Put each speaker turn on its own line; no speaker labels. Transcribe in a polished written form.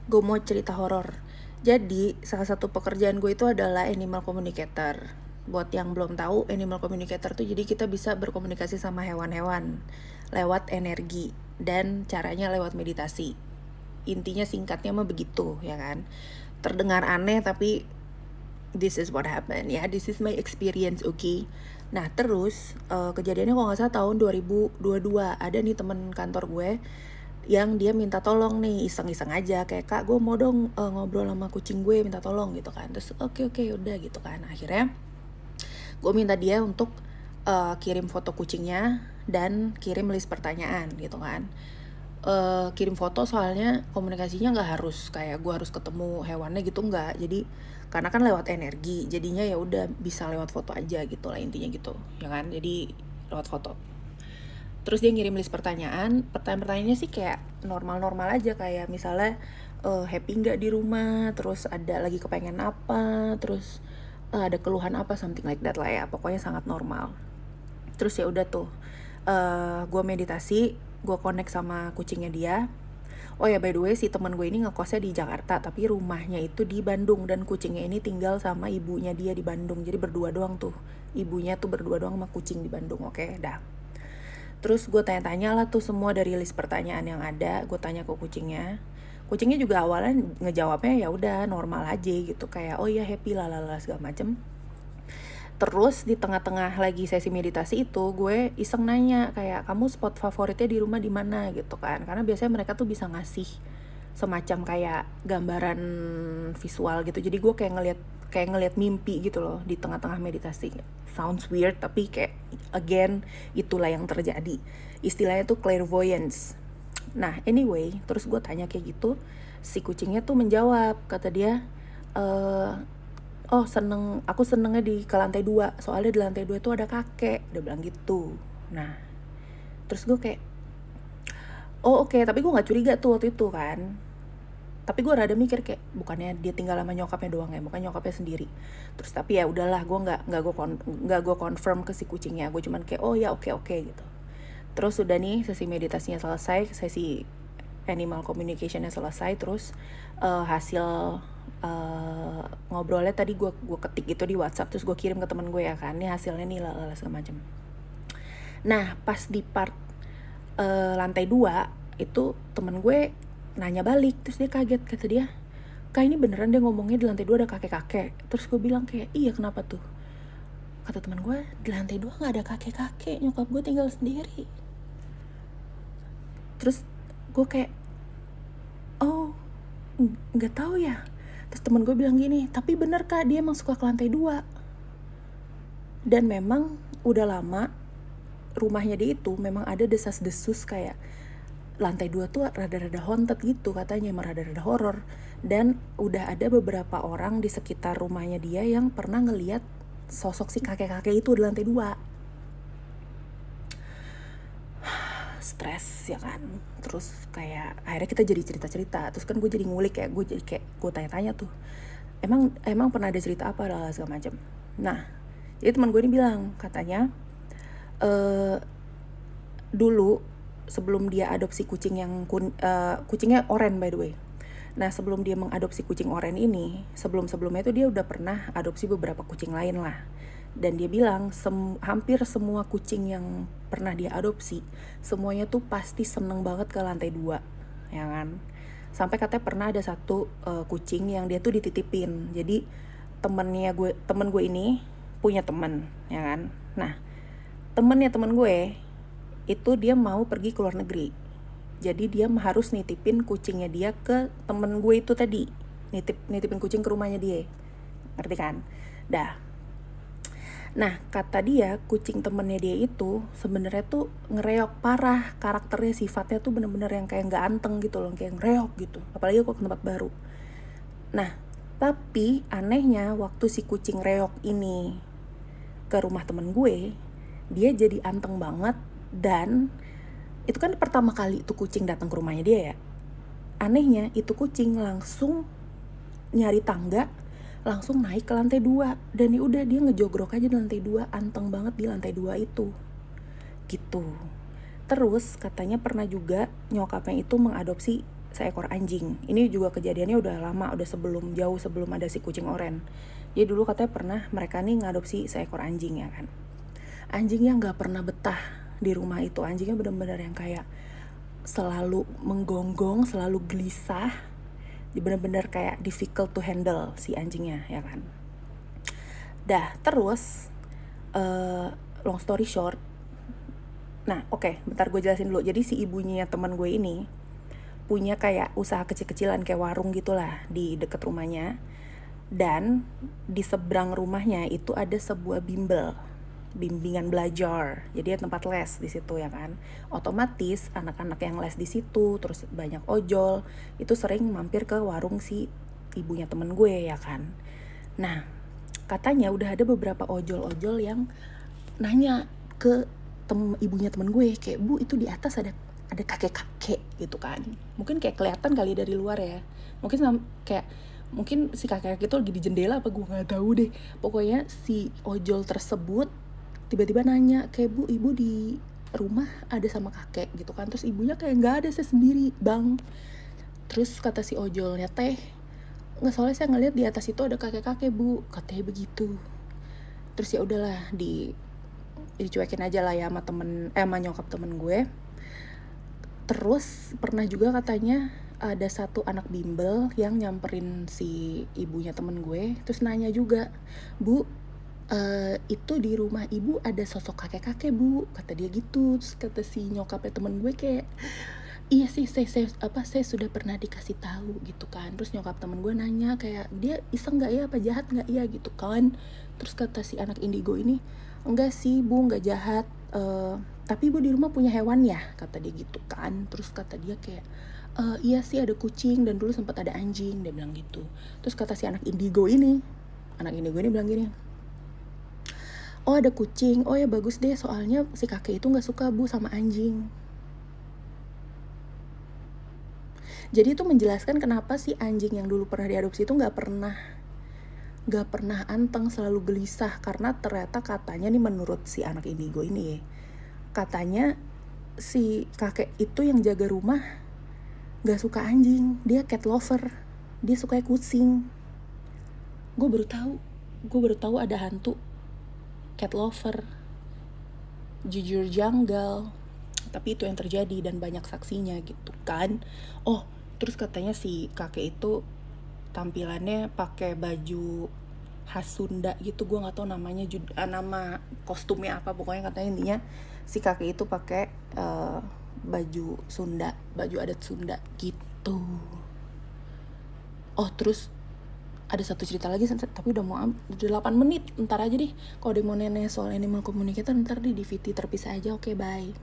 Gue mau cerita horor. Jadi, salah satu pekerjaan gue itu adalah animal communicator. Buat yang belum tahu, animal communicator tuh jadi kita bisa berkomunikasi sama hewan-hewan lewat energi dan caranya lewat meditasi. Intinya singkatnya mah begitu, ya kan? Terdengar aneh tapi this is what happened ya, this is my experience, okay? Nah terus kejadiannya kalau nggak salah tahun 2022 ada nih temen kantor gue yang dia minta tolong nih, iseng-iseng aja kayak, kak gue mau dong ngobrol sama kucing gue, minta tolong gitu kan. Terus oke udah gitu kan. Akhirnya gue minta dia untuk kirim foto kucingnya dan kirim list pertanyaan gitu kan. Kirim foto soalnya komunikasinya nggak harus kayak gue harus ketemu hewannya gitu, nggak. Jadi karena kan lewat energi, jadinya ya udah bisa lewat foto aja gitu lah, intinya gitu ya kan. Jadi lewat foto. Terus dia ngirim list pertanyaan-pertanyaannya sih kayak normal-normal aja, kayak misalnya happy nggak di rumah, terus ada lagi kepengen apa, terus ada keluhan apa, something like that lah ya, pokoknya sangat normal. Terus ya udah tuh, gue meditasi, gue connect sama kucingnya dia. Oh ya by the way, si teman gue ini ngekosnya di Jakarta tapi rumahnya itu di Bandung, dan kucingnya ini tinggal sama ibunya dia di Bandung. Jadi berdua doang tuh, ibunya tuh berdua doang sama kucing di Bandung. Oke, dah. Terus gue tanya-tanya lah tuh semua dari list pertanyaan yang ada, gue tanya ke kucingnya. Kucingnya juga awalnya ngejawabnya ya udah normal aja gitu, kayak oh ya happy lah segala macem. Terus di tengah-tengah lagi sesi meditasi itu gue iseng nanya kayak, kamu spot favoritnya di rumah di mana gitu kan, karena biasanya mereka tuh bisa ngasih semacam kayak gambaran visual gitu. Jadi gue kayak ngeliat mimpi gitu loh di tengah-tengah meditasi. Sounds weird tapi kayak again itulah yang terjadi. Istilahnya tuh clairvoyance. Nah anyway, terus gue tanya kayak gitu, si kucingnya tuh menjawab, kata dia, oh aku senengnya ke lantai 2, soalnya di lantai 2 tuh ada kakek, dia bilang gitu. Nah terus gue kayak, oh oke, tapi gue nggak curiga tuh waktu itu kan. Tapi gue rada mikir kayak, bukannya dia tinggal sama nyokapnya doang ya, bukan nyokapnya sendiri. Terus tapi ya udahlah, gue nggak gue confirm ke si kucingnya, gue cuman kayak oh ya oke gitu. Terus udah nih, sesi meditasinya selesai, sesi animal communicationnya selesai. Terus hasil ngobrolnya tadi gue ketik gitu di WhatsApp, terus gue kirim ke temen gue ya kan, ini hasilnya nih lah segala macam. Nah pas di part lantai 2 itu temen gue nanya balik, terus dia kaget, kata dia, kak ini beneran dia ngomongnya di lantai 2 ada kakek-kakek? Terus gue bilang kayak, iya kenapa tuh? Kata teman gue, di lantai 2 gak ada kakek-kakek, nyokap gue tinggal sendiri. Terus gue kayak, oh gak tahu ya. Terus temen gue bilang gini, tapi bener kak, dia emang suka ke lantai 2. Dan memang udah lama rumahnya dia itu memang ada desas-desus kayak lantai 2 tuh rada-rada haunted gitu katanya, emang rada-rada horor. Dan udah ada beberapa orang di sekitar rumahnya dia yang pernah ngeliat sosok si kakek-kakek itu di lantai 2. Stres ya kan. Terus kayak akhirnya kita jadi cerita-cerita. Terus kan gue jadi ngulik ya, gue tanya-tanya tuh, emang pernah ada cerita apa lah segala macam. Nah jadi teman gue ini bilang, katanya dulu sebelum dia adopsi kucing yang kucingnya oren by the way. Nah sebelum dia mengadopsi kucing oren ini, sebelumnya itu dia udah pernah adopsi beberapa kucing lain lah. Dan dia bilang hampir semua kucing yang pernah dia adopsi, semuanya tuh pasti seneng banget ke lantai 2, ya kan. Sampai katanya pernah ada satu kucing yang dia tuh dititipin. Jadi temen gue ini punya temen, ya kan. Nah temen gue itu dia mau pergi ke luar negeri, jadi dia harus nitipin kucingnya dia ke temen gue itu tadi, nitipin kucing ke rumahnya dia, ngerti kan? Nah kata dia, kucing temennya dia itu sebenarnya tuh ngereok parah, karakternya sifatnya tuh bener-bener yang kayak nggak anteng gitu loh, kayak ngereok gitu, apalagi kok ke tempat baru. Nah tapi anehnya waktu si kucing reok ini ke rumah temen gue, dia jadi anteng banget. Dan itu kan pertama kali tuh kucing datang ke rumahnya dia ya. Anehnya itu kucing langsung nyari tangga, langsung naik ke lantai 2. Dan ya udah dia ngejogrok aja di lantai 2, anteng banget di lantai 2 itu. Gitu. Terus katanya pernah juga nyokapnya itu mengadopsi seekor anjing. Ini juga kejadiannya udah lama, udah jauh sebelum ada si kucing oren. Jadi dulu katanya pernah mereka nih ngadopsi seekor anjing ya kan. Anjingnya nggak pernah betah di rumah itu. Anjingnya benar-benar yang kayak selalu menggonggong, selalu gelisah. Benar-benar kayak difficult to handle si anjingnya ya kan. Dah terus long story short, nah oke, bentar gue jelasin dulu. Jadi si ibunya teman gue ini punya kayak usaha kecil-kecilan kayak warung gitulah di deket rumahnya. Dan di seberang rumahnya itu ada sebuah bimbingan belajar. Jadi tempat les di situ ya kan. Otomatis anak-anak yang les di situ, terus banyak ojol, itu sering mampir ke warung si ibunya temen gue ya kan. Nah, katanya udah ada beberapa ojol-ojol yang nanya ke ibunya temen gue kayak, "Bu, itu di atas ada kakek-kakek," gitu kan. Mungkin kayak kelihatan kali dari luar ya. Mungkin si kakek itu lagi di jendela apa gue nggak tahu deh. Pokoknya si ojol tersebut tiba-tiba nanya kayak, "Bu, ibu di rumah ada sama kakek," gitu kan. Terus ibunya kayak, "Nggak ada, saya sendiri bang." Terus kata si ojolnya, "Teh, nggak, soalnya saya ngeliat di atas itu ada kakek-kakek Bu," katanya begitu. Terus ya udahlah, dicuekin aja lah ya sama nyokap temen gue. Terus pernah juga katanya ada satu anak bimbel yang nyamperin si ibunya temen gue, terus nanya juga, "Bu, itu di rumah ibu ada sosok kakek-kakek Bu," kata dia gitu. Terus kata si nyokapnya temen gue kayak, "Iya sih, saya sudah pernah dikasih tahu," gitu kan. Terus nyokap temen gue nanya kayak, "Dia iseng nggak ya, apa jahat nggak ya," gitu kan. Terus kata si anak indigo ini, "Enggak sih Bu, nggak jahat, tapi ibu di rumah punya hewan ya," kata dia gitu kan. Terus kata dia kayak, "Iya sih, ada kucing dan dulu sempat ada anjing," dia bilang gitu. Terus kata si anak indigo ini bilang gini, "Oh, ada kucing, oh ya bagus deh, soalnya si kakek itu nggak suka Bu sama anjing." Jadi itu menjelaskan kenapa si anjing yang dulu pernah diadopsi itu nggak pernah anteng, selalu gelisah. Karena ternyata katanya nih, menurut si anak indigo ini, katanya si kakek itu yang jaga rumah nggak suka anjing, dia cat lover, dia suka kucing. Gue baru tahu ada hantu cat lover, jujur janggal, tapi itu yang terjadi dan banyak saksinya gitu kan. Oh, terus katanya si kakek itu tampilannya pakai baju khas Sunda gitu, gue nggak tahu namanya nama kostumnya apa, pokoknya katanya intinya si kakek itu pakai baju Sunda, baju adat Sunda gitu. Oh, terus ada satu cerita lagi, tapi udah 8 menit, ntar aja deh. Kalau dia mau nanya soal animal communicator, ntar di VT terpisah aja. Oke, bye.